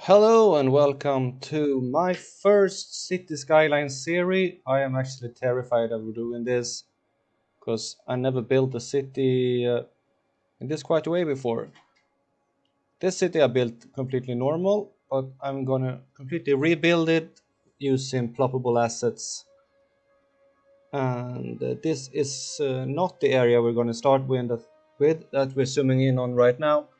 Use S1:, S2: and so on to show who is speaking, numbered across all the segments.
S1: Hello and welcome to my first City Skyline series. I am actually terrified of doing this because I never built a city in this quite a way before. This city I built completely normal, but I'm gonna completely rebuild it using ploppable assets. And this is not the area we're gonna start with that we're zooming in on right now.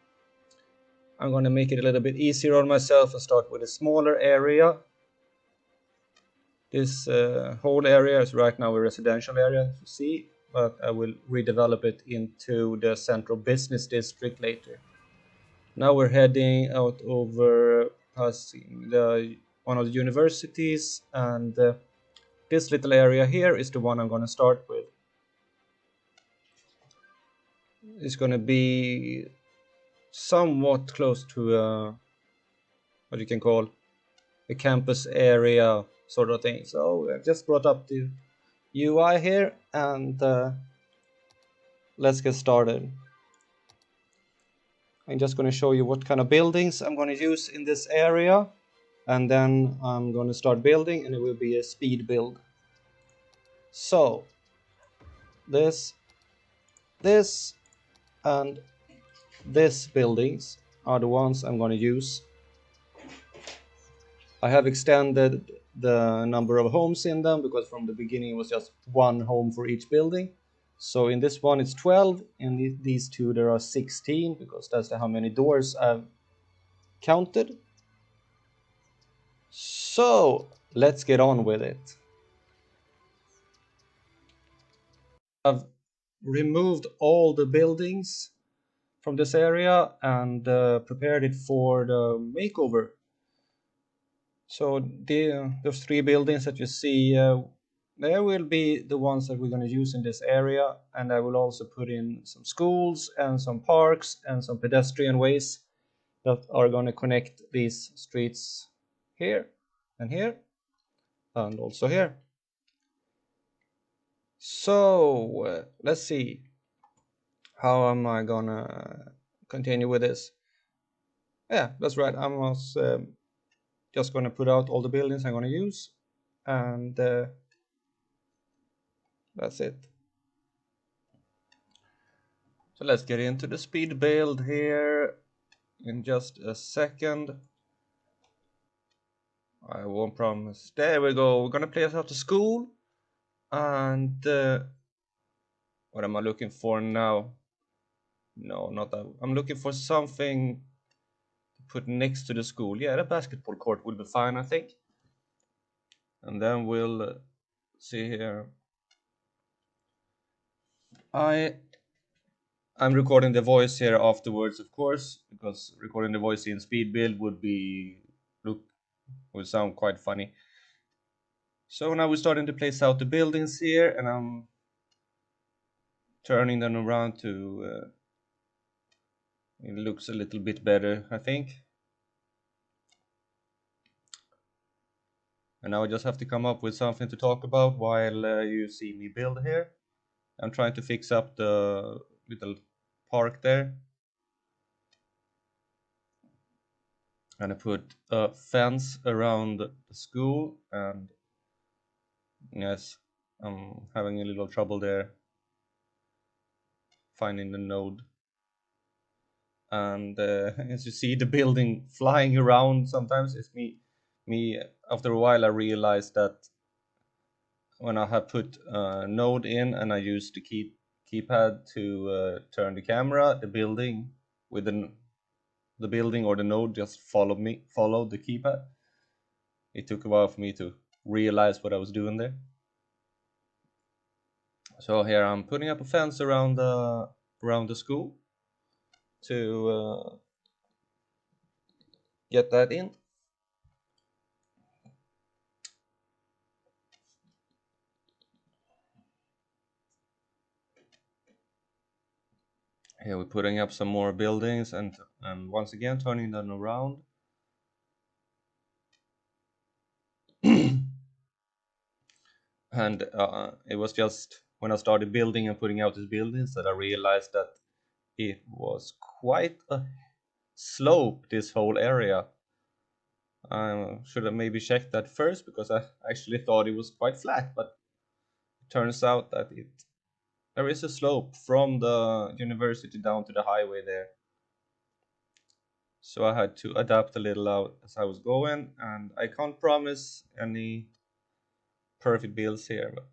S1: I'm gonna make it a little bit easier on myself and start with a smaller area. This whole area is right now a residential area, as you see, but I will redevelop it into the central business district later. Now we're heading out over passing one of the universities, and this little area here is the one I'm going to start with. It's going to be somewhat close to what you can call a campus area sort of thing. So I just brought up the UI here, and let's get started. I'm just going to show you what kind of buildings I'm going to use in this area, and then I'm going to start building, and it will be a speed build. So this and this buildings are the ones I'm going to use. I have extended the number of homes in them because from the beginning it was just one home for each building. So in this one it's 12, in these two there are 16 because that's how many doors I've counted. So let's get on with it. I've removed all the buildings from this area and prepared it for the makeover. So those three buildings that you see, there will be the ones that we're going to use in this area, and I will also put in some schools and some parks and some pedestrian ways that are going to connect these streets here and here and also here. So let's see, how am I gonna continue with this? Yeah, that's right. I was just gonna put out all the buildings I'm gonna use, and that's it. So let's get into the speed build here in just a second. I won't promise. There we go. We're gonna place out the school, and what am I looking for now? No, not that. I'm looking for something to put next to the school. Yeah, the basketball court will be fine, I think. And then we'll see here. I'm recording the voice here afterwards, of course, because recording the voice in speed build would sound quite funny. So now we're starting to place out the buildings here, and I'm turning them around to it looks a little bit better, I think. And now I just have to come up with something to talk about while you see me build here. I'm trying to fix up the little park there. And I put a fence around the school, and yes, I'm having a little trouble there finding the node. And as you see the building flying around, sometimes it's me after a while I realized that when I have put a node in and I use the keypad to turn the camera, the building with the building or the node just followed the keypad. It took a while for me to realize what I was doing there. So here I'm putting up a fence around the school to get that in. Here we're putting up some more buildings and once again turning them around. And it was just when I started building and putting out these buildings that I realized that it was quite a slope, this whole area. I should have maybe checked that first because I actually thought it was quite flat, but it turns out that there is a slope from the university down to the highway there. So I had to adapt a little out as I was going, and I can't promise any perfect builds here. But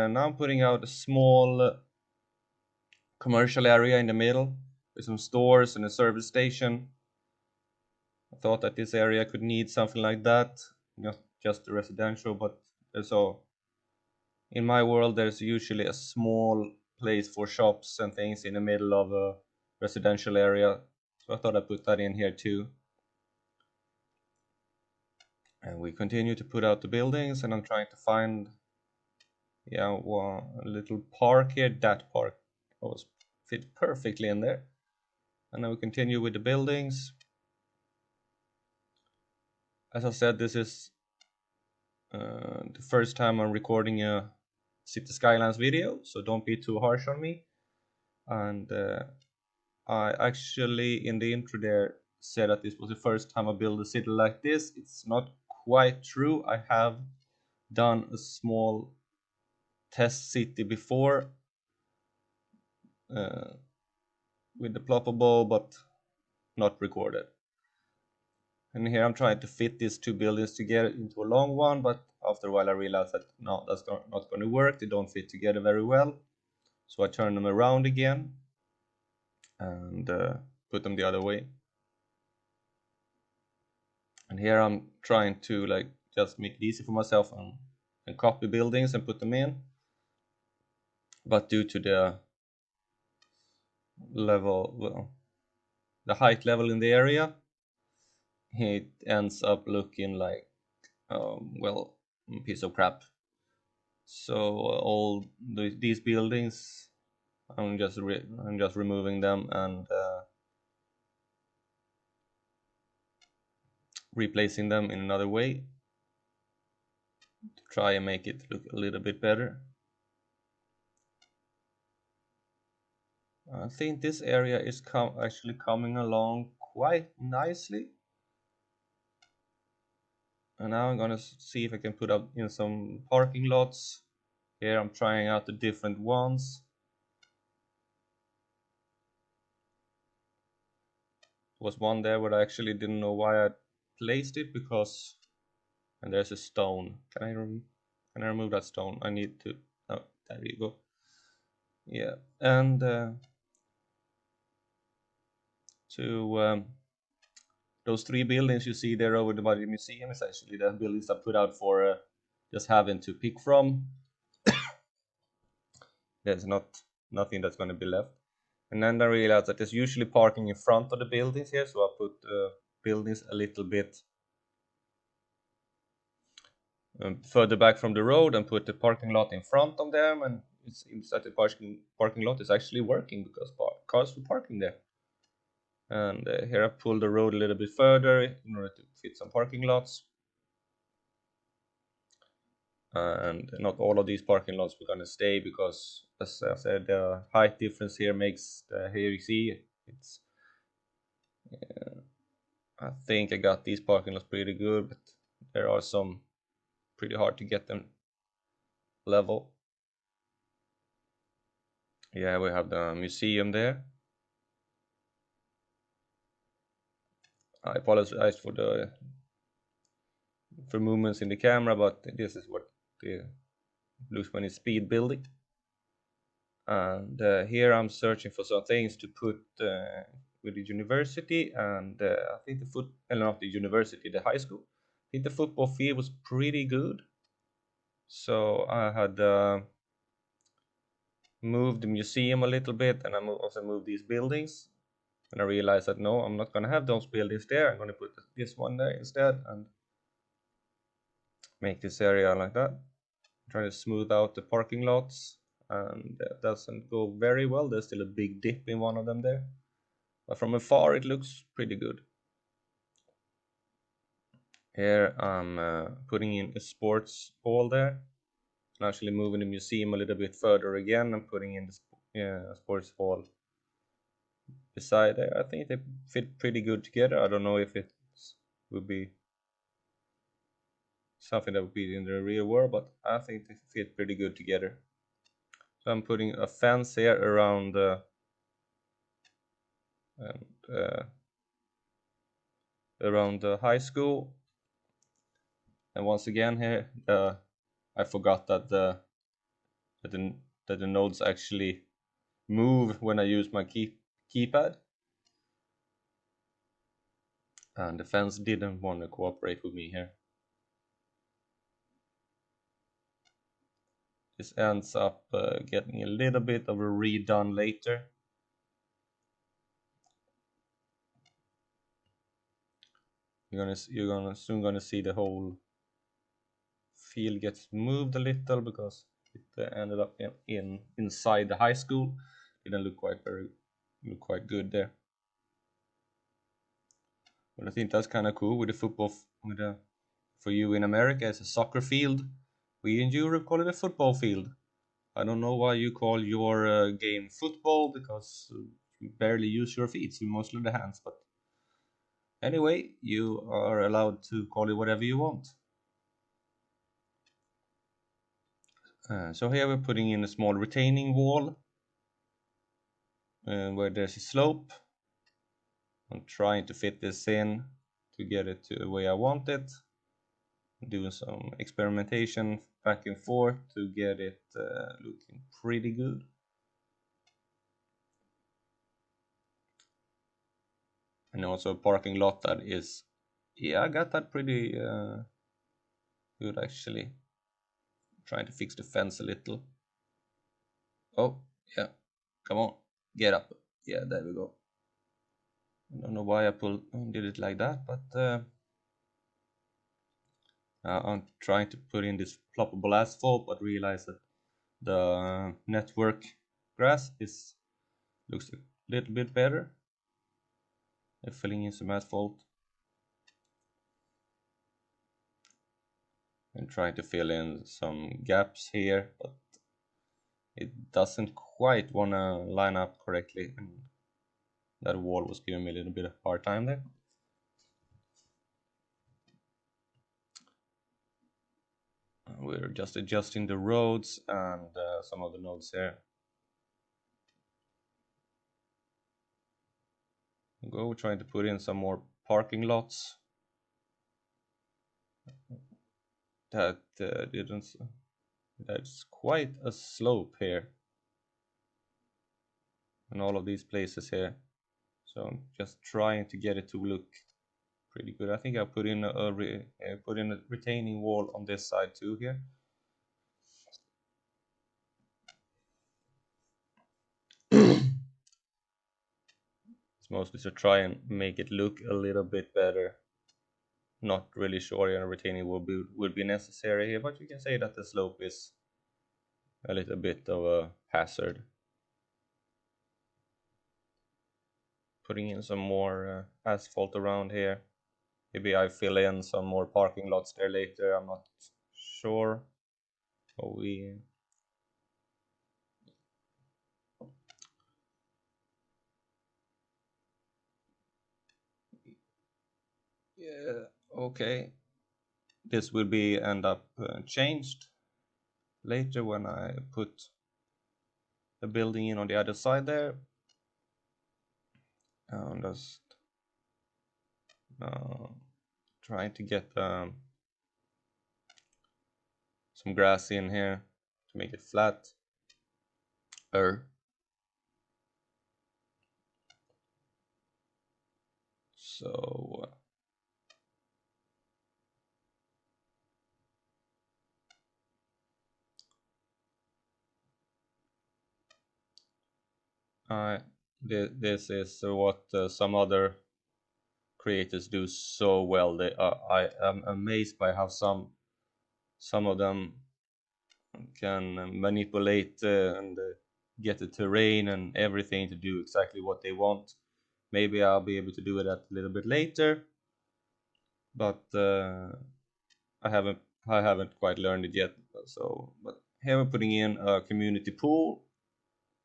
S1: now I'm putting out a small commercial area in the middle with some stores and a service station. I thought that this area could need something like that, not just a residential, but so in my world there's usually a small place for shops and things in the middle of a residential area. So I thought I'd put that in here too. And we continue to put out the buildings, and I'm trying to find a little park here. That park was fit perfectly in there. And then we continue with the buildings. As I said, this is the first time I'm recording a City Skylines video, so don't be too harsh on me. And I actually in the intro there said that this was the first time I built a city like this. It's not quite true. I have done a small test city before with the ploppable, but not recorded. And here I'm trying to fit these two buildings together into a long one, but after a while I realized that no, that's not going to work. They don't fit together very well. So I turn them around again and put them the other way. And here I'm trying to like just make it easy for myself and copy buildings and put them in. But due to the level, well, the height level in the area, it ends up looking like well, a piece of crap. So all these buildings, I'm just removing them and replacing them in another way to try and make it look a little bit better. I think this area is actually coming along quite nicely. And now I'm gonna see if I can put up in some parking lots. Here I'm trying out the different ones. There was one there where I actually didn't know why I placed it because, and there's a stone. Can I remove that stone? I need to. Oh, there you go. Yeah, and to those three buildings you see there over by the museum is actually the buildings I put out for just having to pick from. There's nothing that's going to be left. And then I realized that there's usually parking in front of the buildings here, so I put buildings a little bit further back from the road and put the parking lot in front of them, and it seems that the parking lot is actually working because cars were parking there. And here I pulled the road a little bit further in order to fit some parking lots. And not all of these parking lots were going to stay because, as I said, the height difference here makes here you see it's I think I got these parking lots pretty good, but there are some pretty hard to get them level. Yeah, we have the museum there. I apologize for movements in the camera, but this is what the looks when it's speed building. And here I'm searching for some things to put with the university, and I think not the university, the high school. I think the football field was pretty good. So I had moved the museum a little bit, and I also moved these buildings. And I realized that no, I'm not going to have those buildings there. I'm going to put this one there instead and make this area like that. Trying to smooth out the parking lots, and that doesn't go very well. There's still a big dip in one of them there, but from afar it looks pretty good. Here I'm putting in a sports hall there. I'm actually moving the museum a little bit further again and putting in the sports hall beside there. I think they fit pretty good together. I don't know if it would be something that would be in the real world, but I think they fit pretty good together. So I'm putting a fence here around and, around the high school. And once again here, I forgot that that the, that the nodes actually move when I use my keypad. And the fence didn't want to cooperate with me here. This ends up getting a little bit of a redone later. You're soon gonna see the whole field gets moved a little because it ended up inside the high school. Didn't look quite good there. But I think that's kind of cool with the football. For you in America, it's a soccer field. We in Europe call it a football field. I don't know why you call your game football, because you barely use your feet, you mostly the hands. But anyway, you are allowed to call it whatever you want. So here we're putting in a small retaining wall where there's a slope. I'm trying to fit this in to get it to the way I want it. Doing some experimentation back and forth to get it looking pretty good. And also a parking lot that is, yeah, I got that pretty good actually. Trying to fix the fence a little. Oh, yeah, come on, get up. Yeah, there we go. I don't know why I did it like that, but I'm trying to put in this ploppable asphalt, but realize that the network grass looks a little bit better. I'm filling in some asphalt and trying to fill in some gaps here, but it doesn't quite want to line up correctly, and that wall was giving me a little bit of hard time there. We're just adjusting the roads and some of the nodes here. We're trying to put in some more parking lots. That didn't. That's quite a slope here, in all of these places here. So I'm just trying to get it to look pretty good. I think I put in a retaining wall on this side too here. It's mostly to try and make it look a little bit better. Not really sure a retaining wall would be necessary here, but you can say that the slope is a little bit of a hazard. Putting in some more asphalt around here. Maybe I fill in some more parking lots there later, I'm not sure. But yeah, okay. This will be end up changed later when I put the building in on the other side there. I'm just trying to get some grass in here to make it flat. So this is what some other creators do so well. I am amazed by how some of them can manipulate and get the terrain and everything to do exactly what they want. Maybe I'll be able to do it a little bit later, but I haven't quite learned it yet. So, but here we're putting in a community pool.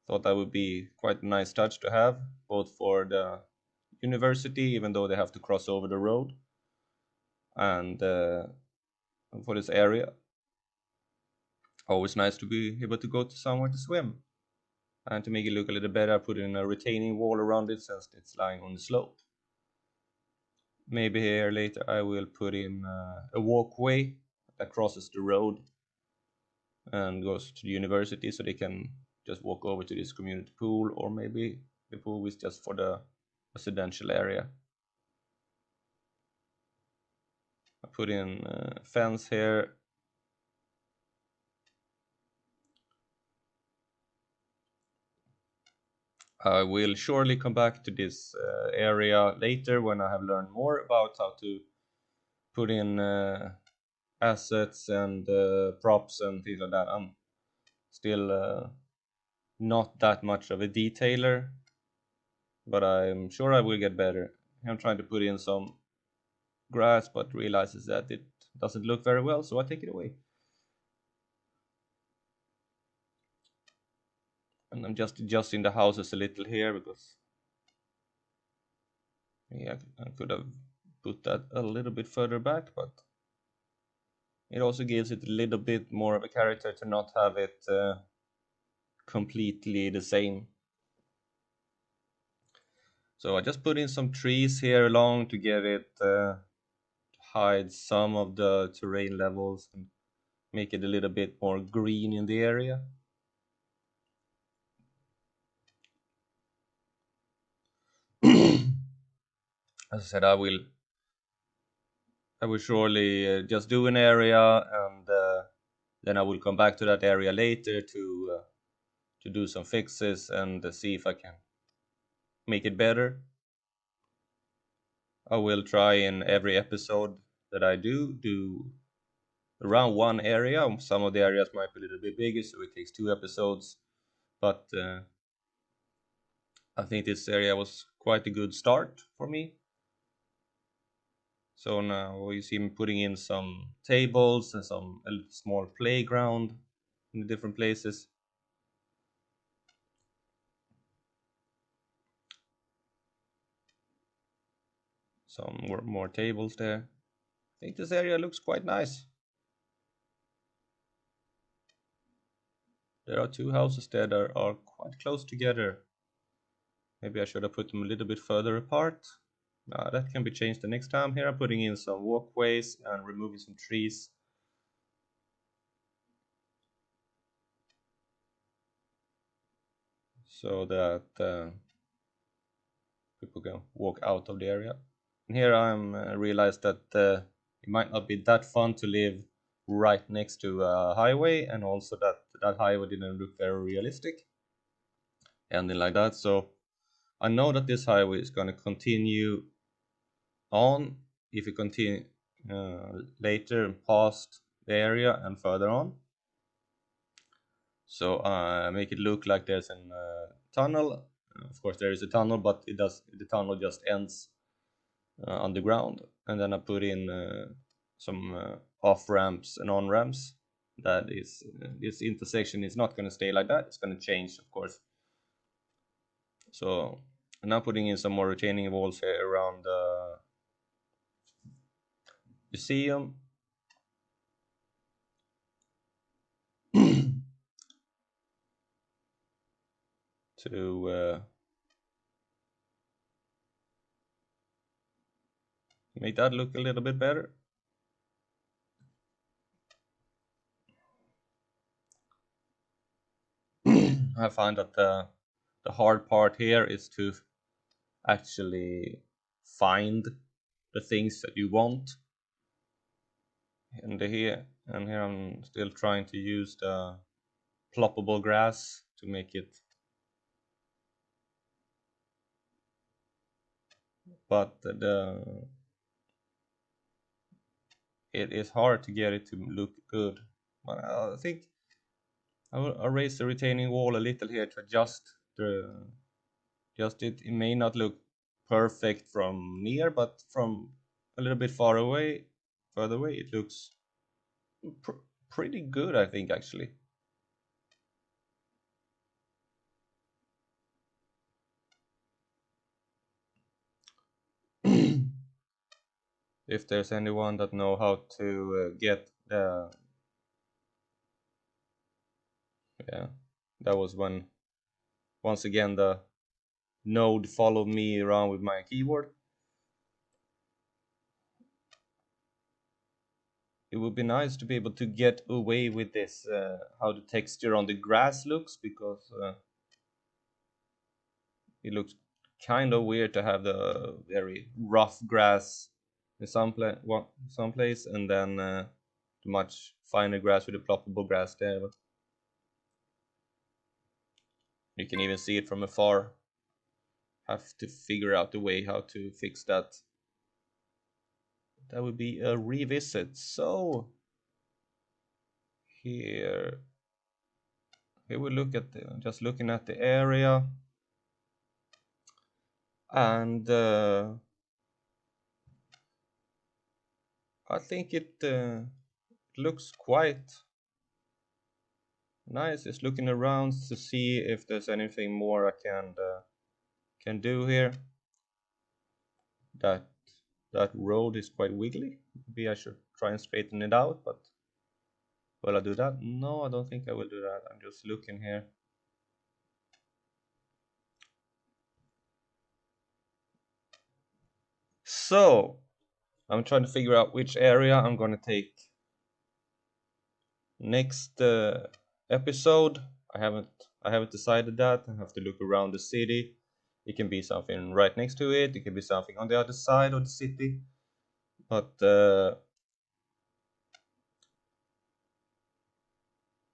S1: Thought that would be quite a nice touch to have, both for the university, even though they have to cross over the road, and for this area. Always nice to be able to go to somewhere to swim. And to make it look a little better, I put in a retaining wall around it since it's lying on the slope. Maybe here later I will put in a walkway that crosses the road and goes to the university, so they can just walk over to this community pool, or maybe the pool is just for the residential area. I put in a fence here. I will surely come back to this area later when I have learned more about how to put in assets and props and things like that. I'm still not that much of a detailer, but I'm sure I will get better. I'm trying to put in some grass, but realizes that it doesn't look very well, so I take it away. And I'm just adjusting the houses a little here because yeah, I could have put that a little bit further back, but it also gives it a little bit more of a character to not have it completely the same. So I just put in some trees here along to get it hide some of the terrain levels and make it a little bit more green in the area. As I said, I will surely just do an area, and then I will come back to that area later to do some fixes and see if I can make it better. I will try in every episode that I do around one area. Some of the areas might be a little bit bigger, so it takes 2 episodes. But I think this area was quite a good start for me. So now you see me putting in some tables and a small playground in the different places. Some more tables there. I think this area looks quite nice. There are 2 houses there that are quite close together. Maybe I should have put them a little bit further apart. That can be changed the next time. Here I'm putting in some walkways and removing some trees. So that people can walk out of the area. And here I'm realized that it might not be that fun to live right next to a highway, and also that highway didn't look very realistic. Ending like that. So I know that this highway is going to continue on if you continue later past the area and further on. So make it look like there's a tunnel. Of course, there is a tunnel, but the tunnel just ends underground. And then I put in some off ramps and on ramps. That is, this intersection is not going to stay like that. It's going to change, of course. So I'm now putting in some more retaining walls here around the museum. To make that look a little bit better. I find that the hard part here is to actually find the things that you want. And here I'm still trying to use the ploppable grass to make it, but it is hard to get it to look good. But I think I'll raise the retaining wall a little here to adjust it. It may not look perfect from near, but from a little bit further away, it looks pretty good, I think, actually. If there's anyone that know how to get Uh, yeah, that was when once again the node followed me around with my keyboard. It would be nice to be able to get away with this, how the texture on the grass looks, because it looks kind of weird to have the very rough grass in some place, and then much finer grass with the ploppable grass there. But you can even see it from afar. Have to figure out a way how to fix that. That would be a revisit. So here, here we look at just looking at the area, and I think it looks quite nice. Just looking around to see if there's anything more I can do here. That that road is quite wiggly. Maybe I should try and straighten it out, but will I do that? No, I don't think I will do that. I'm just looking here. So I'm trying to figure out which area I'm gonna take next episode. I haven't decided that. I have to look around the city. It can be something right next to it. It can be something on the other side of the city. But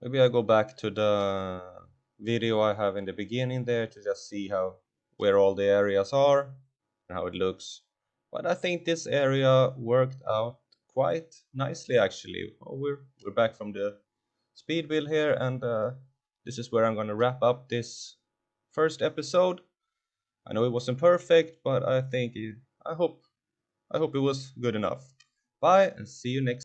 S1: maybe I go back to the video I have in the beginning there to just see how where all the areas are and how it looks. But I think this area worked out quite nicely actually. Oh, we're back from the speed build here, and this is where I'm gonna wrap up this first episode. I know it wasn't perfect, but I think I hope it was good enough. Bye and see you next